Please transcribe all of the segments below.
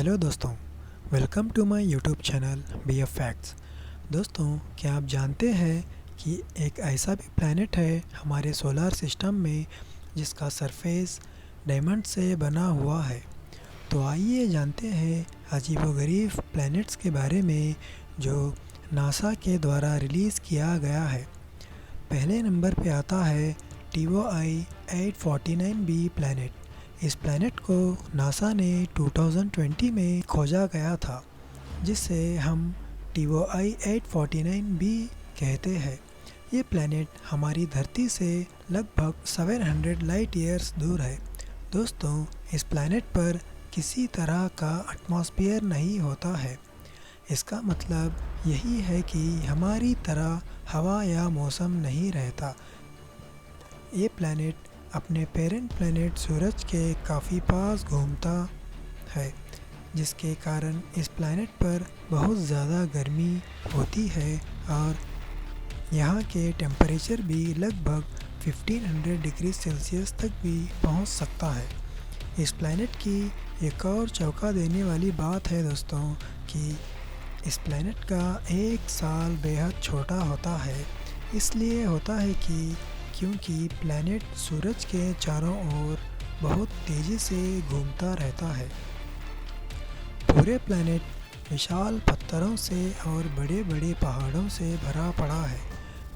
Hello दोस्तों, welcome to my YouTube channel B F facts. दोस्तों, क्या आप जानते हैं कि एक ऐसा भी प्लैनेट है हमारे सोलर सिस्टम में जिसका सरफेस डायमंड से बना हुआ है। तो आइए जानते हैं अजीबोगरीब प्लैनेट्स के बारे में जो नासा के द्वारा रिलीज़ किया गया है। पहले नंबर पे आता है TOI 849b प्लैनेट। इस प्लैनेट को नासा ने 2020 में खोजा गया था, जिसे हम TOI 849b कहते हैं। ये प्लैनेट हमारी धरती से लगभग 700 लाइट ईयर्स दूर है। दोस्तों, इस प्लैनेट पर किसी तरह का एटमॉस्फेयर नहीं होता है। इसका मतलब यही है कि हमारी तरह हवा या मौसम नहीं रहता। ये प्लैनेट अपने पेरेंट प्लैनेट सूरज के काफ़ी पास घूमता है, जिसके कारण इस प्लैनेट पर बहुत ज़्यादा गर्मी होती है और यहाँ के टेम्परेचर भी लगभग 1500 डिग्री सेल्सियस तक भी पहुँच सकता है। इस प्लैनेट की एक और चौंका देने वाली बात है दोस्तों कि इस प्लैनेट का एक साल बेहद छोटा होता है। इसलिए होता है क्योंकि प्लैनेट सूरज के चारों ओर बहुत तेज़ी से घूमता रहता है। पूरे प्लैनेट विशाल पत्थरों से और बड़े बड़े पहाड़ों से भरा पड़ा है।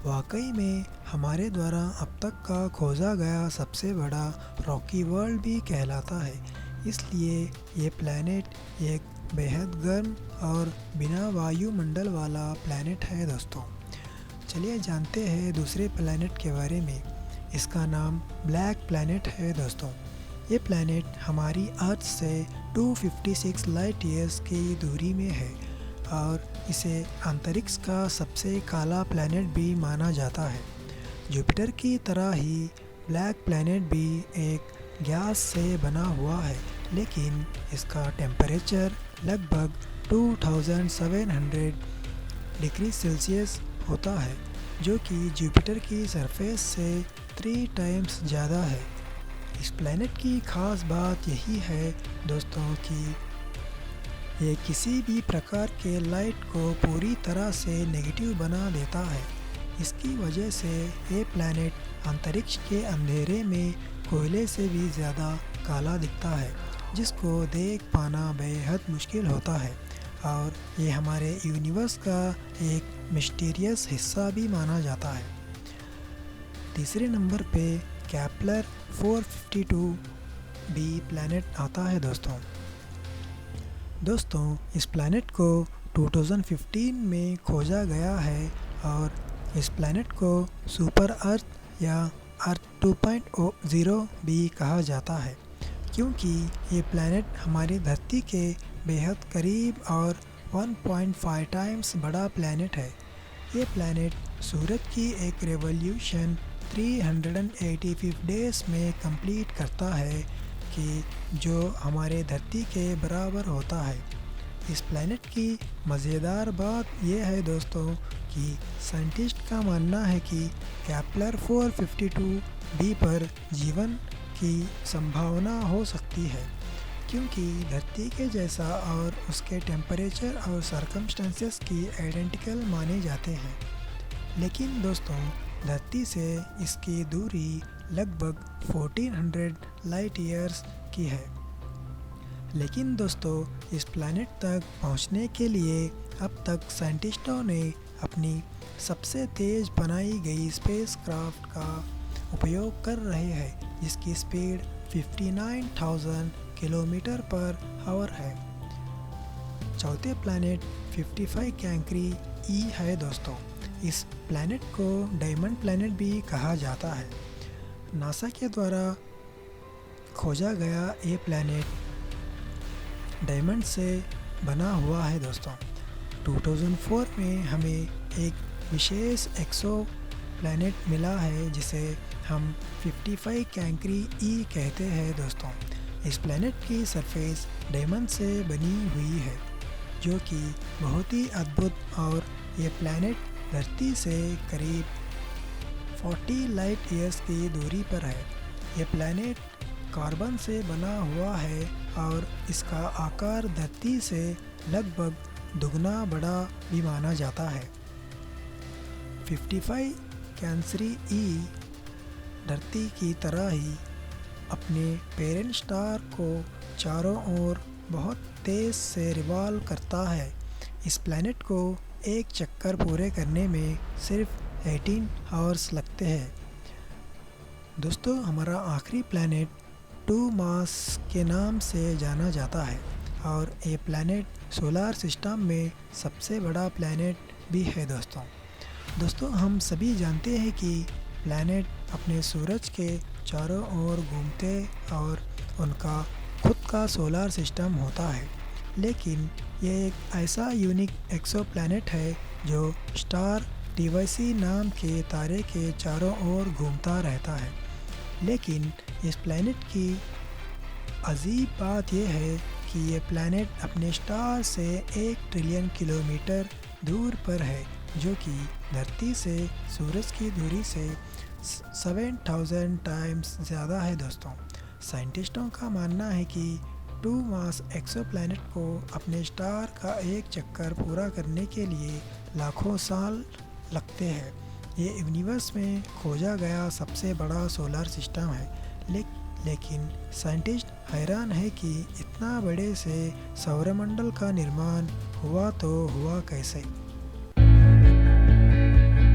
वाकई में हमारे द्वारा अब तक का खोजा गया सबसे बड़ा रॉकी वर्ल्ड भी कहलाता है। इसलिए ये प्लैनेट एक बेहद गर्म और बिना वायुमंडल वाला प्लैनेट है दोस्तों। चलिए जानते हैं दूसरे प्लैनेट के बारे में। इसका नाम ब्लैक प्लैनेट है दोस्तों। ये प्लैनेट हमारी अर्थ से 256 लाइट ईयर्स की दूरी में है और इसे अंतरिक्ष का सबसे काला प्लैनेट भी माना जाता है। जुपिटर की तरह ही ब्लैक प्लैनेट भी एक गैस से बना हुआ है, लेकिन इसका टेम्परेचर लगभग 2700 डिग्री सेल्सियस होता है, जो कि जुपिटर की सरफेस से 3 टाइम्स ज़्यादा है। इस प्लैनेट की ख़ास बात यही है दोस्तों कि ये किसी भी प्रकार के लाइट को पूरी तरह से नेगेटिव बना देता है। इसकी वजह से ये प्लैनेट अंतरिक्ष के अंधेरे में कोयले से भी ज़्यादा काला दिखता है, जिसको देख पाना बेहद मुश्किल होता है और ये हमारे यूनिवर्स का एक मिस्टीरियस हिस्सा भी माना जाता है। तीसरे नंबर पे केपलर 452b प्लैनेट आता है दोस्तों, इस प्लैनेट को 2015 में खोजा गया है और इस प्लैनेट को सुपर अर्थ या अर्थ 2.0 भी कहा जाता है, क्योंकि ये प्लैनेट हमारी धरती के बेहद करीब और 1.5 टाइम्स बड़ा प्लैनेट है। ये प्लैनेट सूरज की एक रेवोल्यूशन 385 डेज़ में कंप्लीट करता है कि जो हमारे धरती के बराबर होता है। इस प्लैनेट की मज़ेदार बात यह है दोस्तों कि साइंटिस्ट का मानना है कि केपलर 452b पर जीवन की संभावना हो सकती है, क्योंकि धरती के जैसा और उसके टेम्परेचर और सर्कमस्टेंसेस की आइडेंटिकल माने जाते हैं। लेकिन दोस्तों, धरती से इसकी दूरी लगभग 1400 लाइट ईयर्स की है। लेकिन दोस्तों, इस प्लैनेट तक पहुंचने के लिए अब तक साइंटिस्टों ने अपनी सबसे तेज़ बनाई गई स्पेसक्राफ्ट का उपयोग कर रहे हैं, जिसकी स्पीड 59,000 किलोमीटर पर आवर है। चौथे प्लैनेट 55 कैंक्री ई है दोस्तों। इस प्लैनेट को डायमंड प्लैनेट भी कहा जाता है। नासा के द्वारा खोजा गया ये प्लैनेट डायमंड से बना हुआ है दोस्तों। 2004 में हमें एक विशेष एक्सो प्लैनेट मिला है, जिसे हम 55 कैंक्री ई कहते हैं दोस्तों। इस प्लैनेट की सरफेस डायमंड से बनी हुई है, जो कि बहुत ही अद्भुत, और ये प्लैनेट धरती से करीब 40 लाइट ईयर्स की दूरी पर है। ये प्लैनेट कार्बन से बना हुआ है और इसका आकार धरती से लगभग दुगना बड़ा भी माना जाता है। 55 कैंसरी ई धरती की तरह ही अपने पेरेंट स्टार को चारों ओर बहुत तेज़ से रिवॉल्व करता है। इस प्लैनेट को एक चक्कर पूरे करने में सिर्फ 18 आवर्स लगते हैं। दोस्तों, हमारा आखिरी प्लैनेट 2 मास के नाम से जाना जाता है और ये प्लैनेट सोलर सिस्टम में सबसे बड़ा प्लैनेट भी है। दोस्तों, हम सभी जानते हैं कि प्लैनेट अपने सूरज के चारों ओर घूमते और उनका खुद का सोलर सिस्टम होता है, लेकिन ये एक ऐसा यूनिक एक्सोप्लैनेट है जो स्टार टीवाईसी नाम के तारे के चारों ओर घूमता रहता है। लेकिन इस प्लैनेट की अजीब बात यह है कि ये प्लैनेट अपने स्टार से 1 ट्रिलियन किलोमीटर दूर पर है, जो कि धरती से सूरज की दूरी से 7000 टाइम्स ज़्यादा है। दोस्तों, साइंटिस्टों का मानना है कि 2 मास एक्सोप्लैनेट को अपने स्टार का एक चक्कर पूरा करने के लिए लाखों साल लगते हैं। ये यूनिवर्स में खोजा गया सबसे बड़ा सोलर सिस्टम है, लेकिन साइंटिस्ट हैरान है कि इतना बड़े से सौरमंडल का निर्माण हुआ तो हुआ कैसे।